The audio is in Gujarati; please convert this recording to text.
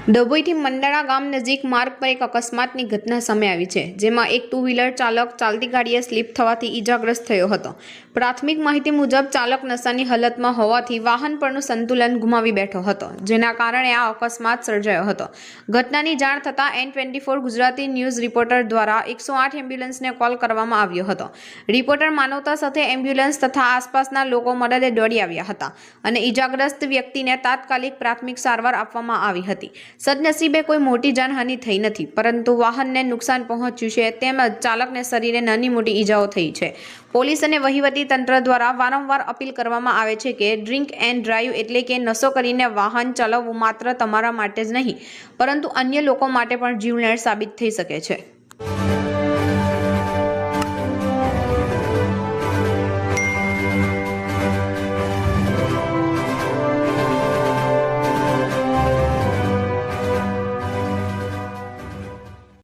ડભોઈથી મંડાળા ગામ નજીક માર્ગ પર એક અકસ્માતની ઘટના સામે આવી છે, જેમાં એક ટુ વ્હીલર ચાલક ચાલતી ગાડીએ સ્લીપ થવાથી ઈજાગ્રસ્ત થયો હતો। પ્રાથમિક માહિતી મુજબ ચાલક નશાની હાલતમાં હોવાથી વાહન પરનું સંતુલન ગુમાવી બેઠો હતો, જેના કારણે આ અકસ્માત સર્જાયો હતો। ઘટનાની જાણ થતાં N24 ગુજરાતી ન્યૂઝ રિપોર્ટર દ્વારા 108 એમ્બ્યુલન્સને કોલ કરવામાં આવ્યો હતો। રિપોર્ટર માનવતા સાથે એમ્બ્યુલન્સ તથા આસપાસના લોકો મદદે દોડી આવ્યા હતા અને ઈજાગ્રસ્ત વ્યક્તિને તાત્કાલિક પ્રાથમિક સારવાર આપવામાં આવી હતી। સદનસીબે કોઈ મોટી જાનહાનિ થઈ નથી, પરંતુ વાહનને નુકસાન પહોંચ્યું છે તેમજ ચાલકને શરીરે નાની મોટી ઈજાઓ થઈ છે। પોલીસ અને વહીવટી તંત્ર દ્વારા વારંવાર અપીલ કરવામાં આવે છે કે ડ્રિંક એન્ડ ડ્રાઈવ એટલે કે નશો કરીને વાહન ચલાવવું માત્ર તમારા માટે જ નહીં, પરંતુ અન્ય લોકો માટે પણ જીવલેણ સાબિત થઈ શકે છે।